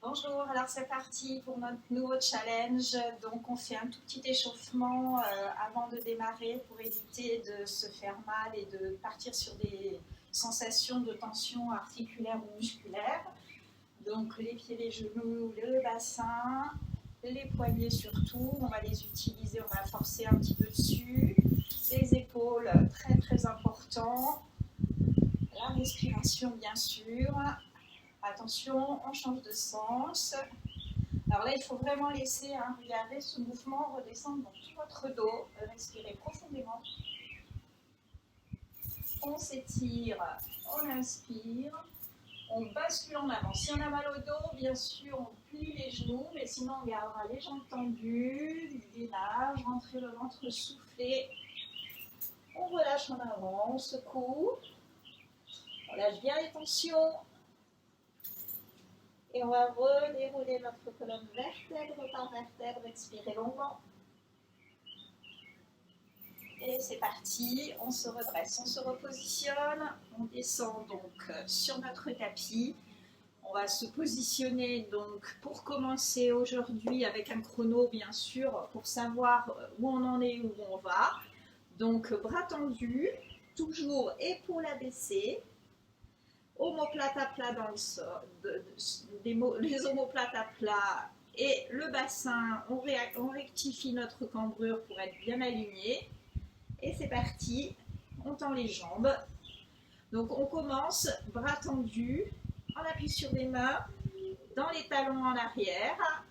Bonjour, alors c'est parti pour notre nouveau challenge. Donc on fait un tout petit échauffement avant de démarrer pour éviter de se faire mal et de partir sur des sensations de tension articulaire ou musculaire. Donc les pieds, les genoux, le bassin, les poignets surtout, on va les utiliser, on va forcer un petit peu dessus. Les épaules, très très important. La respiration bien sûr. Attention, on change de sens. Alors là, il faut vraiment laisser, regardez ce mouvement redescendre dans tout votre dos. Respirez profondément. On s'étire, on inspire, on bascule en avant. Si on a mal au dos, bien sûr, on plie les genoux, mais sinon on gardera les jambes tendues, du gainage, rentrez le ventre soufflé. On relâche en avant, on secoue. On lâche bien les tensions. Et on va redérouler notre colonne vertèbre par vertèbre, expirez longuement. Et c'est parti, on se redresse, on se repositionne, on descend donc sur notre tapis. On va se positionner donc pour commencer aujourd'hui avec un chrono bien sûr pour savoir où on en est, où on va. Donc bras tendus, toujours épaules abaissées, omoplate à plat dans le sol, les omoplates à plat et le bassin, on rectifie notre cambrure pour être bien aligné. Et c'est parti, on tend les jambes. Donc on commence, bras tendus, on appuie sur les mains, dans les talons en arrière.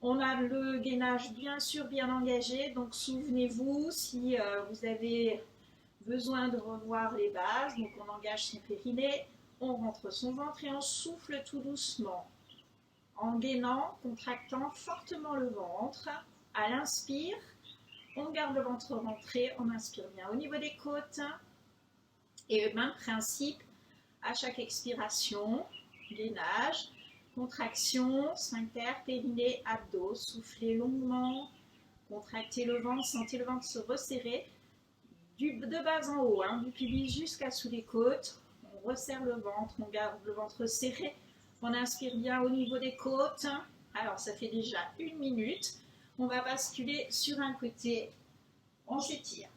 On a le gainage bien sûr bien engagé, donc souvenez-vous si vous avez besoin de revoir les bases, donc on engage son périnée, on rentre son ventre et on souffle tout doucement. En gainant, contractant fortement le ventre. À l'inspire, on garde le ventre rentré, on inspire bien au niveau des côtes. Et même principe à chaque expiration, gainage, contraction, sphincter, périnée, abdos, soufflez longuement, contractez le ventre, sentez le ventre se resserrer de bas en haut, du pubis jusqu'à sous les côtes. On resserre le ventre, on garde le ventre serré, on inspire bien au niveau des côtes. Alors ça fait déjà 1 minute. On va basculer sur un côté, on s'étire.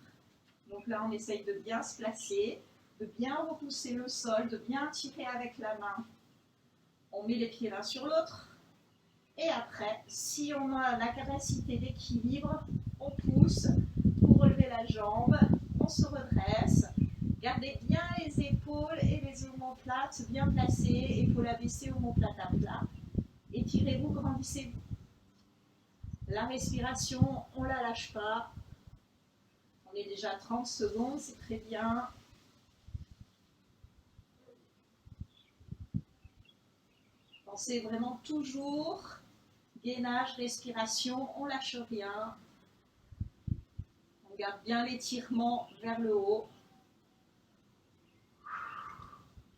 Donc là, on essaye de bien se placer, de bien repousser le sol, de bien tirer avec la main. On met les pieds l'un sur l'autre. Et après, si on a la capacité d'équilibre, on pousse pour relever la jambe. On se redresse. Gardez bien les épaules et les omoplates bien placées. Épaules abaissées, omoplates à plat. Étirez-vous, grandissez-vous. La respiration, on ne la lâche pas. On est déjà à 30 secondes, c'est très bien. Pensez vraiment toujours, gainage, respiration, on ne lâche rien. On garde bien l'étirement vers le haut.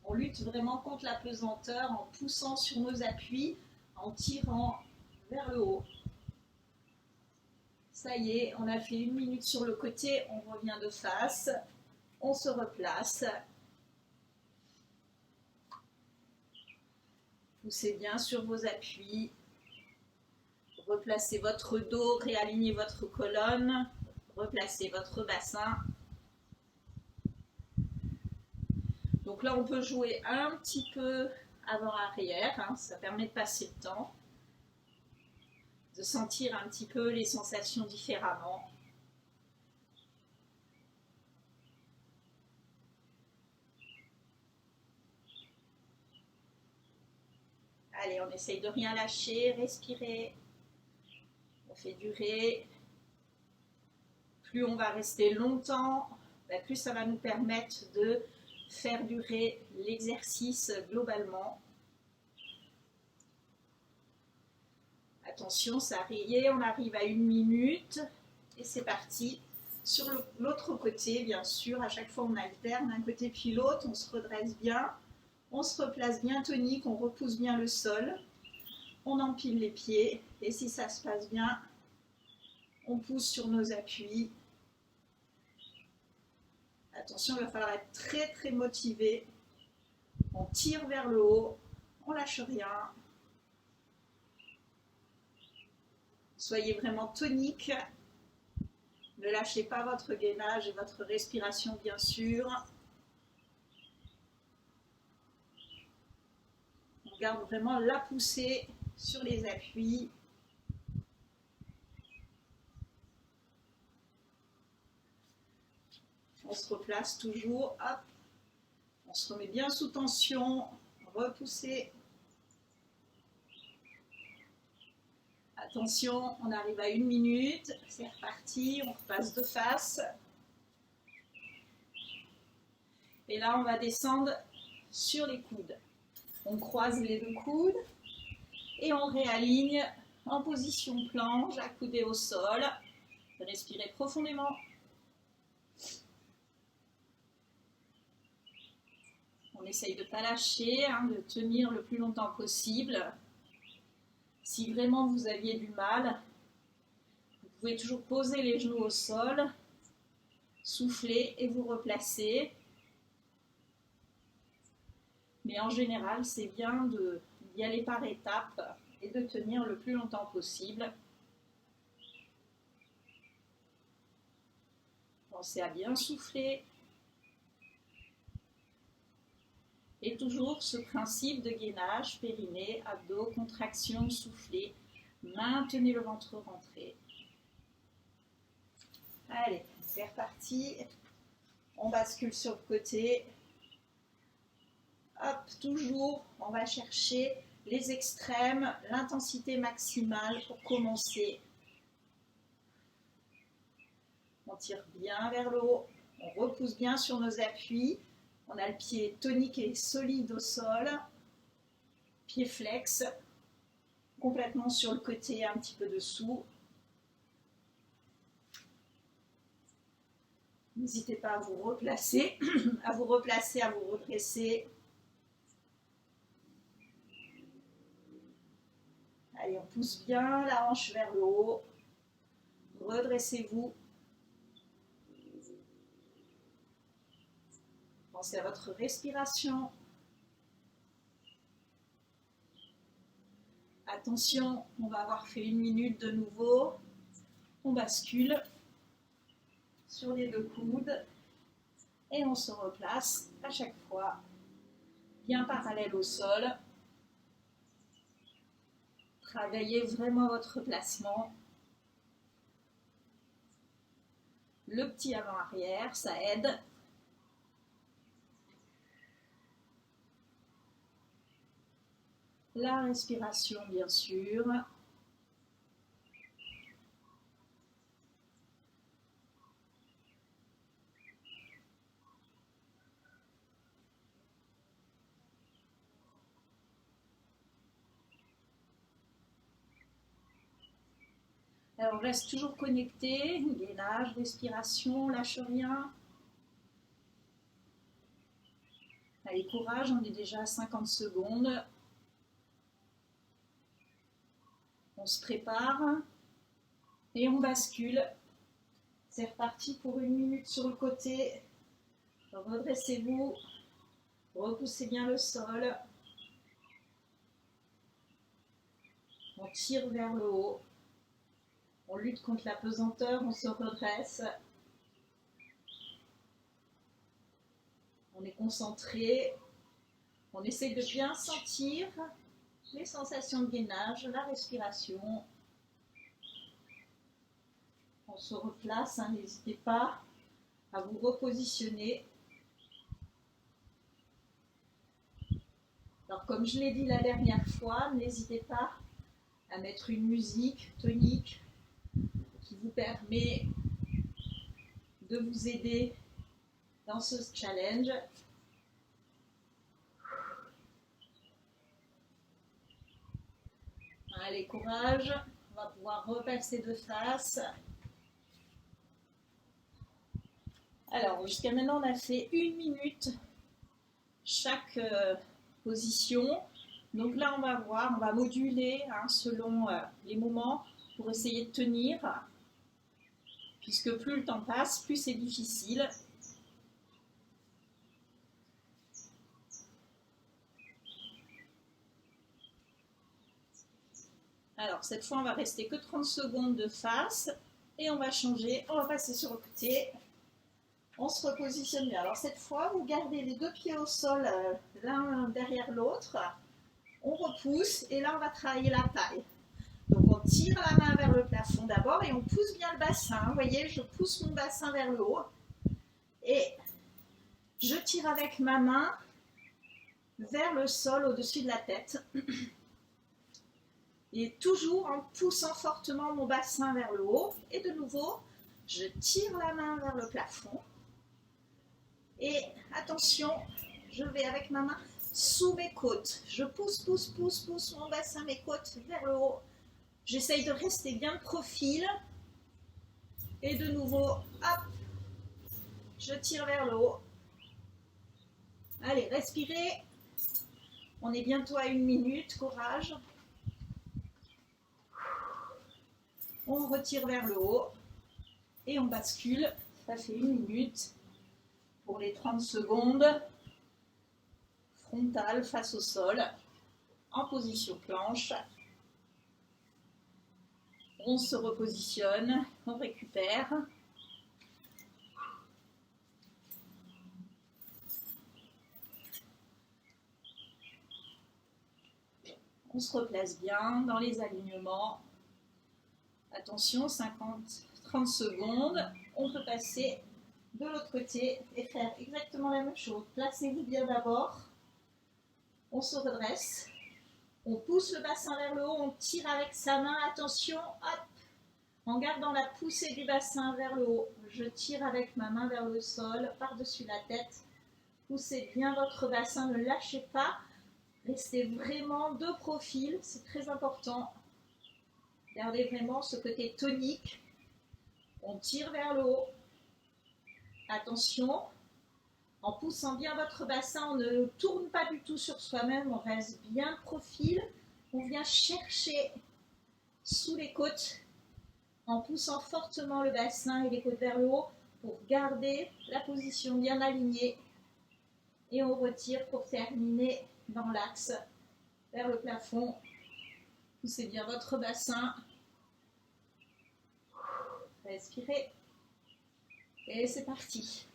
On lutte vraiment contre la pesanteur en poussant sur nos appuis, en tirant vers le haut. Ça y est, on a fait 1 minute sur le côté, on revient de face, on se replace. Poussez bien sur vos appuis, replacez votre dos, réalignez votre colonne, replacez votre bassin. Donc là, on peut jouer un petit peu avant-arrière, ça permet de passer le temps, de sentir un petit peu les sensations différemment. Allez, on essaye de rien lâcher, respirer. On fait durer. Plus on va rester longtemps, plus ça va nous permettre de faire durer l'exercice globalement. Attention, ça y est, on arrive à 1 minute et c'est parti. Sur l'autre côté, bien sûr, à chaque fois on alterne d'un côté puis l'autre, on se redresse bien, on se replace bien tonique, on repousse bien le sol, on empile les pieds et si ça se passe bien, on pousse sur nos appuis. Attention, il va falloir être très très motivé. On tire vers le haut. on lâche rien. Soyez vraiment tonique. Ne lâchez pas votre gainage et votre respiration, bien sûr. On garde vraiment la poussée sur les appuis. On se replace toujours, hop. On se remet bien sous tension, repoussez. Attention, on arrive à 1 minute, c'est reparti, on repasse de face. Et là, on va descendre sur les coudes. On croise les 2 coudes et on réaligne en position planche, accoudé au sol. Respirez profondément. On essaye de ne pas lâcher, de tenir le plus longtemps possible. Si vraiment vous aviez du mal, vous pouvez toujours poser les genoux au sol, souffler et vous replacer. Mais en général, c'est bien d'y aller par étapes et de tenir le plus longtemps possible. Pensez à bien souffler. Et toujours ce principe de gainage, périnée, abdos, contraction, souffler. Maintenez le ventre rentré. Allez, c'est reparti. On bascule sur le côté. Hop, toujours, on va chercher les extrêmes, l'intensité maximale pour commencer. On tire bien vers le haut. On repousse bien sur nos appuis. On a le pied tonique et solide au sol, pied flex, complètement sur le côté, un petit peu dessous. N'hésitez pas à vous replacer, à vous redresser. Allez, on pousse bien la hanche vers le haut. Redressez-vous. Pensez à votre respiration. Attention, on va avoir fait 1 minute de nouveau. On bascule sur les 2 coudes et on se replace à chaque fois bien parallèle au sol. Travaillez vraiment votre placement. Le petit avant-arrière, ça aide. La respiration, bien sûr. Alors, on reste toujours connecté. Gainage, respiration, lâche rien. Allez, courage, on est déjà à 50 secondes. On se prépare et on bascule. C'est reparti pour 1 minute sur le côté. Redressez-vous, repoussez bien le sol. On tire vers le haut. On lutte contre la pesanteur, on se redresse. On est concentré. On essaie de bien sentir les sensations de gainage, la respiration. On se replace, n'hésitez pas à vous repositionner. Alors comme je l'ai dit la dernière fois, n'hésitez pas à mettre une musique tonique qui vous permet de vous aider dans ce challenge. Allez, courage, on va pouvoir repasser de face. Alors, jusqu'à maintenant, on a fait 1 minute chaque position. Donc là, on va voir, on va moduler selon les moments pour essayer de tenir. Puisque plus le temps passe, plus c'est difficile. Alors, cette fois, on va rester que 30 secondes de face et on va changer. On va passer sur le côté. On se repositionne bien. Alors, cette fois, vous gardez les deux pieds au sol l'un derrière l'autre. On repousse et là, on va travailler la taille. Donc, on tire la main vers le plafond d'abord et on pousse bien le bassin. Vous voyez, je pousse mon bassin vers le haut et je tire avec ma main vers le sol au-dessus de la tête. Et toujours en poussant fortement mon bassin vers le haut. Et de nouveau, je tire la main vers le plafond. Et attention, je vais avec ma main sous mes côtes. Je pousse mon bassin, mes côtes vers le haut. J'essaye de rester bien de profil. Et de nouveau, hop, je tire vers le haut. Allez, respirez. On est bientôt à 1 minute, courage. On retire vers le haut et on bascule. Ça fait 1 minute pour les 30 secondes. Frontale face au sol, en position planche. On se repositionne, on récupère. On se replace bien dans les alignements. Attention, 30 secondes. On peut passer de l'autre côté et faire exactement la même chose. Placez-vous bien d'abord. On se redresse. On pousse le bassin vers le haut. On tire avec sa main. Attention, hop. En gardant la poussée du bassin vers le haut. Je tire avec ma main vers le sol, par-dessus la tête. Poussez bien votre bassin. Ne lâchez pas. Restez vraiment de profil. C'est très important. Gardez vraiment ce côté tonique. On tire vers le haut. Attention, en poussant bien votre bassin, on ne tourne pas du tout sur soi-même, on reste bien de profil. On vient chercher sous les côtes en poussant fortement le bassin et les côtes vers le haut pour garder la position bien alignée. Et on retire pour terminer dans l'axe vers le plafond. Poussez bien votre bassin. Respirez. Et c'est parti.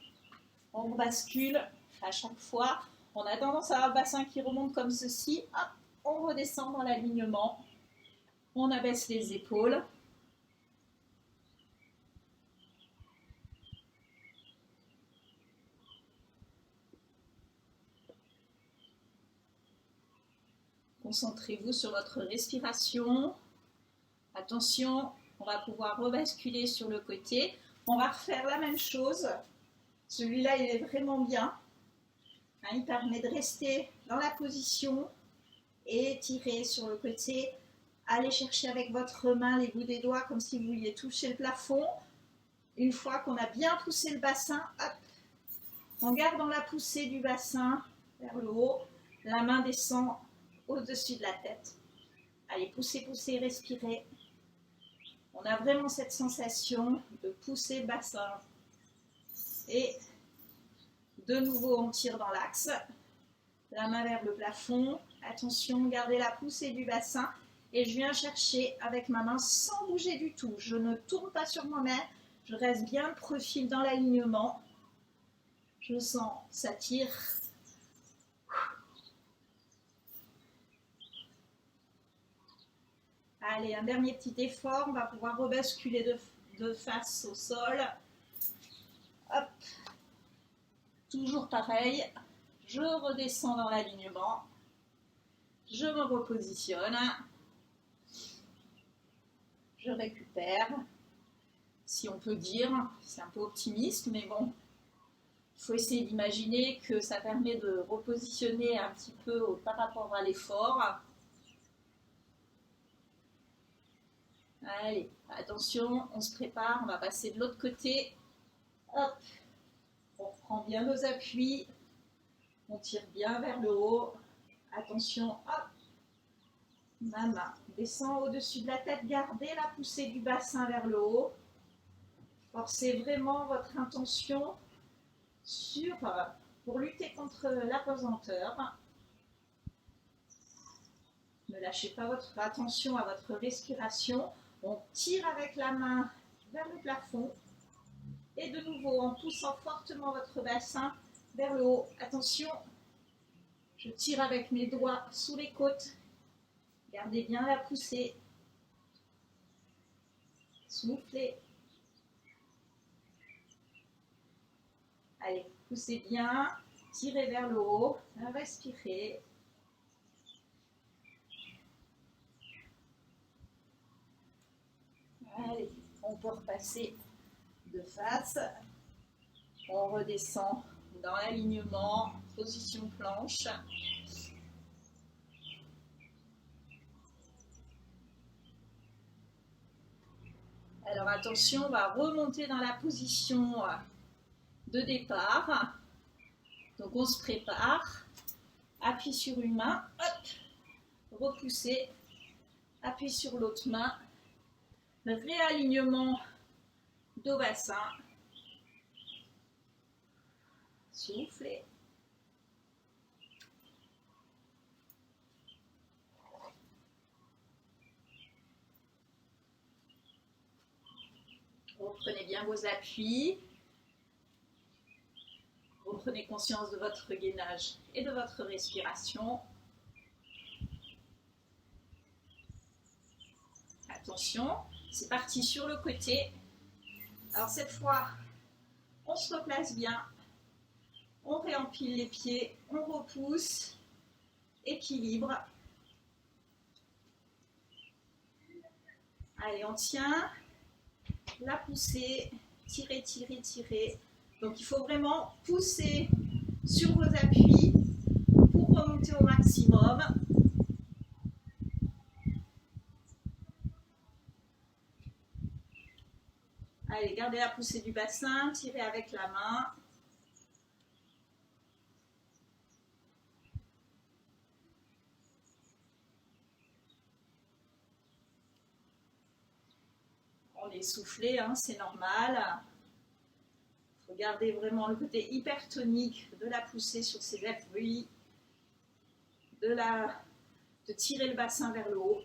On bascule à chaque fois. On a tendance à avoir le bassin qui remonte comme ceci. Hop, on redescend dans l'alignement. On abaisse les épaules. Concentrez-vous sur votre respiration. Attention, on va pouvoir rebasculer sur le côté. On va refaire la même chose. Celui-là, il est vraiment bien. Il permet de rester dans la position et tirer sur le côté. Allez chercher avec votre main les bouts des doigts comme si vous vouliez toucher le plafond. Une fois qu'on a bien poussé le bassin, hop, en gardant la poussée du bassin vers le haut, la main descend au-dessus de la tête. Allez, poussez, respirez. On a vraiment cette sensation de pousser le bassin. Et de nouveau, on tire dans l'axe. La main vers le plafond. Attention, gardez la poussée du bassin. Et je viens chercher avec ma main sans bouger du tout. Je ne tourne pas sur moi-même. Je reste bien de profil dans l'alignement. Je sens, ça tire. Allez, un dernier petit effort. On va pouvoir rebasculer de face au sol. Hop. Toujours pareil. Je redescends dans l'alignement. Je me repositionne. Je récupère. Si on peut dire, c'est un peu optimiste, mais bon, il faut essayer d'imaginer que ça permet de repositionner un petit peu par rapport à l'effort. Allez, attention, on se prépare, on va passer de l'autre côté. Hop, on reprend bien nos appuis, on tire bien vers le haut. Attention, hop, ma main descend au-dessus de la tête, gardez la poussée du bassin vers le haut. Forcez vraiment votre intention pour lutter contre l'apesanteur. Ne lâchez pas votre attention à votre respiration. On tire avec la main vers le plafond. Et de nouveau, en poussant fortement votre bassin vers le haut. Attention, je tire avec mes doigts sous les côtes. Gardez bien la poussée. Soufflez. Allez, poussez bien. Tirez vers le haut. Respirez. Allez, on peut repasser de face. On redescend dans l'alignement, position planche. Alors attention, on va remonter dans la position de départ. Donc on se prépare. Appui sur une main. Hop, repoussez. Appui sur l'autre main. Réalignement dos bassin. Soufflez. Reprenez bien vos appuis. Reprenez conscience de votre gainage et de votre respiration. Attention, c'est parti sur le côté. Alors cette fois, on se replace bien. On réempile les pieds, on repousse, équilibre. Allez, on tient. La poussée, tirez, tirez, tirez. Donc il faut vraiment pousser sur vos appuis pour remonter au maximum. Allez, gardez la poussée du bassin, tirez avec la main. On est soufflé, hein, c'est normal. Il faut garder vraiment le côté hypertonique de la poussée sur ses appuis, de tirer le bassin vers le haut.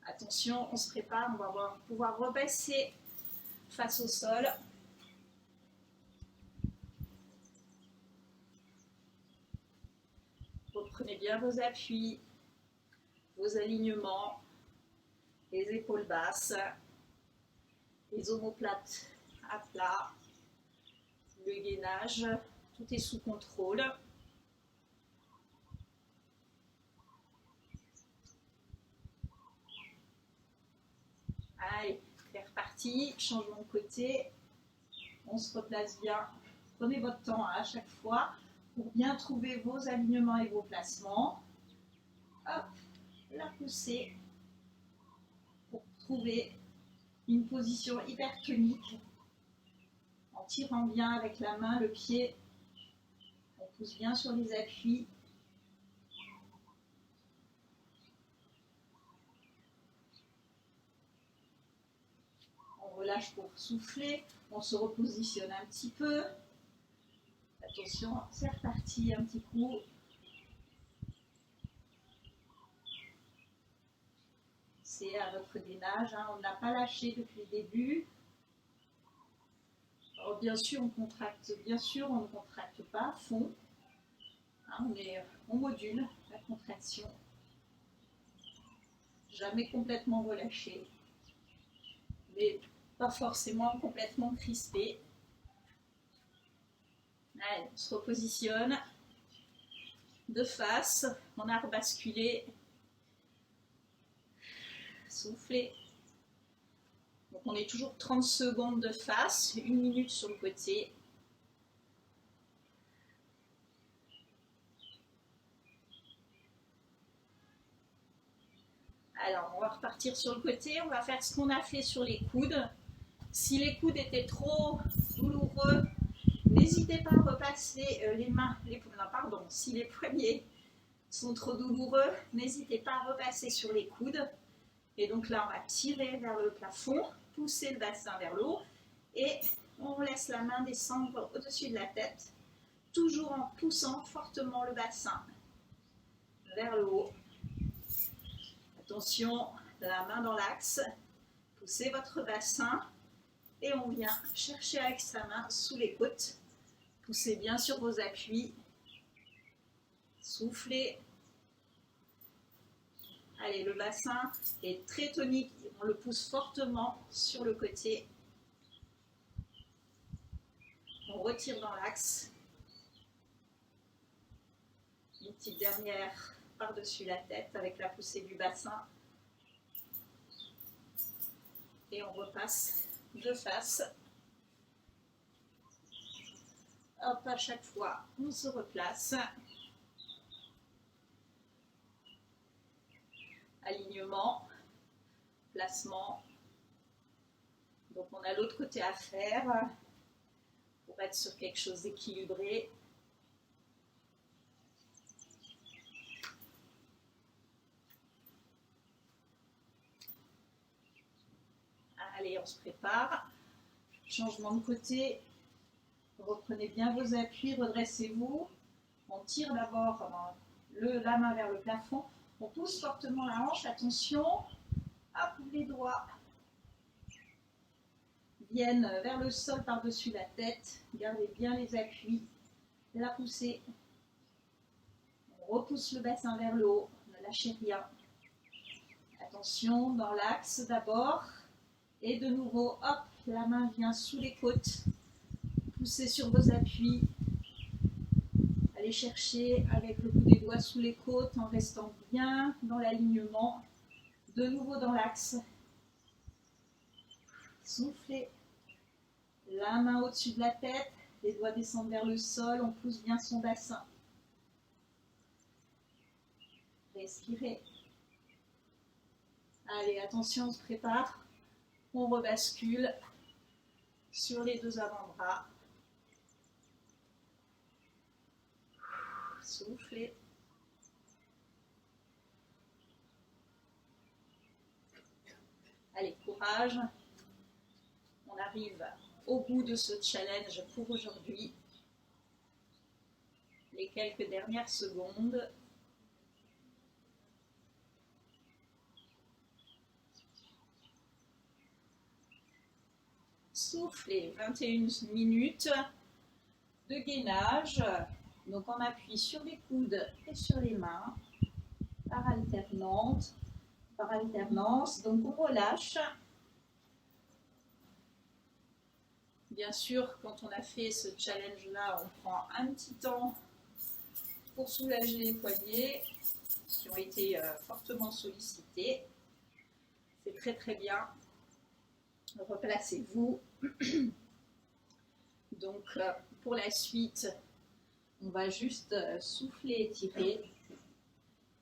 Attention, on se prépare, on va pouvoir repasser face au sol. Reprenez bien vos appuis, vos alignements, les épaules basses, les omoplates à plat, le gainage, tout est sous contrôle. Allez, c'est reparti, changement de côté, on se replace bien, prenez votre temps à chaque fois pour bien trouver vos alignements et vos placements. Hop, la poussée pour trouver une position hypertonique en tirant bien avec la main le pied, on pousse bien sur les appuis. On relâche pour souffler, on se repositionne un petit peu. Attention, c'est reparti un petit coup. C'est à votre gainage, hein. On n'a pas lâché depuis le début. Alors, bien sûr, on contracte, bien sûr, on ne contracte pas à fond. Hein, on module la contraction. Jamais complètement relâché, mais pas forcément complètement crispé. Allez, on se repositionne de face, on a rebasculé. Soufflez. Donc on est toujours 30 secondes de face, 1 minute sur le côté. Alors on va repartir sur le côté, on va faire ce qu'on a fait sur les coudes. Si les coudes étaient trop douloureux, n'hésitez pas à repasser les mains, si les poignets sont trop douloureux, n'hésitez pas à repasser sur les coudes. Et donc là, on va tirer vers le plafond, pousser le bassin vers le haut et on laisse la main descendre au-dessus de la tête, toujours en poussant fortement le bassin vers le haut. Attention, la main dans l'axe, poussez votre bassin et on vient chercher avec sa main sous les côtes. Poussez bien sur vos appuis, soufflez. Allez, le bassin est très tonique, on le pousse fortement sur le côté. On retire dans l'axe. Une petite dernière par-dessus la tête avec la poussée du bassin. Et on repasse de face. Hop, à chaque fois, on se replace. Alignement, placement. Donc on a l'autre côté à faire pour être sur quelque chose d'équilibré. Allez, on se prépare. Changement de côté. Reprenez bien vos appuis, redressez-vous. On tire d'abord la main vers le plafond. On pousse fortement la hanche. Attention. Hop, les doigts viennent vers le sol par-dessus la tête. Gardez bien les appuis. La poussée. On repousse le bassin vers le haut. Ne lâchez rien. Attention, dans l'axe d'abord. Et de nouveau, hop, la main vient sous les côtes. Poussez sur vos appuis. Allez chercher avec le bout des doigts sous les côtes en restant bien dans l'alignement. De nouveau dans l'axe. Soufflez. La main au-dessus de la tête. Les doigts descendent vers le sol. On pousse bien son bassin. Respirez. Allez, attention, on se prépare. On rebascule sur les deux avant-bras. Soufflez. Allez, courage. On arrive au bout de ce challenge pour aujourd'hui. Les quelques dernières secondes. Soufflez, 21 minutes de gainage. Donc on appuie sur les coudes et sur les mains par alternance. Donc on relâche. Bien sûr, quand on a fait ce challenge-là, on prend un petit temps pour soulager les poignets qui ont été fortement sollicités. C'est très très bien. Replacez-vous. Donc pour la suite, on va juste souffler et tirer.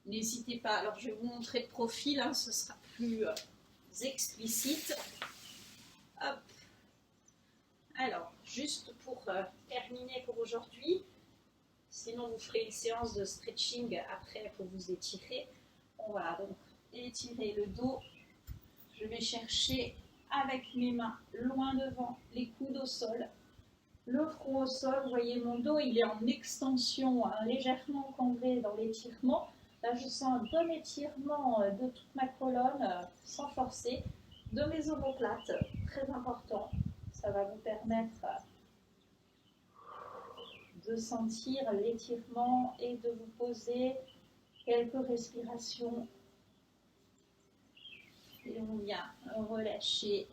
N'hésitez pas, alors je vais vous montrer de profil, hein, ce sera plus explicite. Hop. Alors, juste pour terminer pour aujourd'hui, sinon vous ferez une séance de stretching après pour vous étirer. On va donc étirer le dos. Je vais chercher avec mes mains loin devant, les coudes au sol, le front au sol. Vous voyez mon dos, il est en extension, hein, légèrement cambré dans l'étirement. Là, je sens un bon étirement de toute ma colonne, sans forcer, de mes omoplates, très important. Ça va vous permettre de sentir l'étirement et de vous poser quelques respirations. Et on vient relâcher,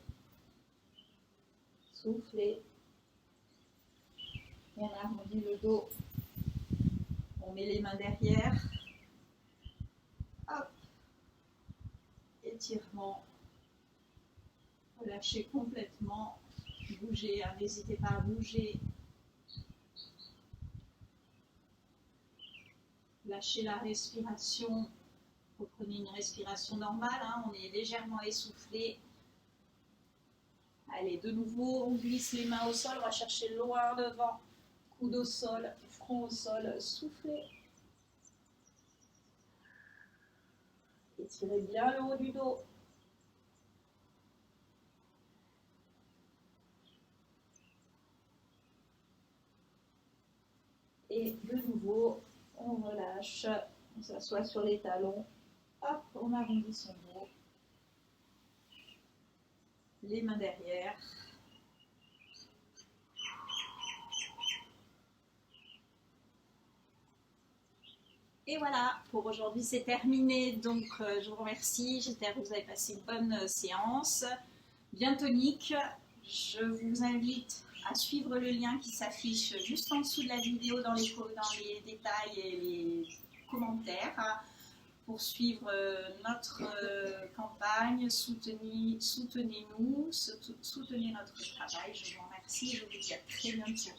souffler. On arrondit le dos. On met les mains derrière. Hop. Étirement. Relâchez complètement. Bougez, hein, n'hésitez pas à bouger. Lâchez la respiration. Reprenez une respiration normale, hein, on est légèrement essoufflé. Allez, de nouveau, on glisse les mains au sol, on va chercher loin devant. Coude au sol, front au sol, soufflez. Étirez bien le haut du dos. Et de nouveau, on relâche, on s'assoit sur les talons. Hop, on arrondit son dos. Les mains derrière. Et voilà, pour aujourd'hui c'est terminé, donc je vous remercie, j'espère que vous avez passé une bonne séance, bien tonique. Je vous invite à suivre le lien qui s'affiche juste en dessous de la vidéo dans les détails et les commentaires pour suivre notre campagne. Soutenez-nous, soutenez notre travail. Je vous remercie, je vous dis à très bientôt.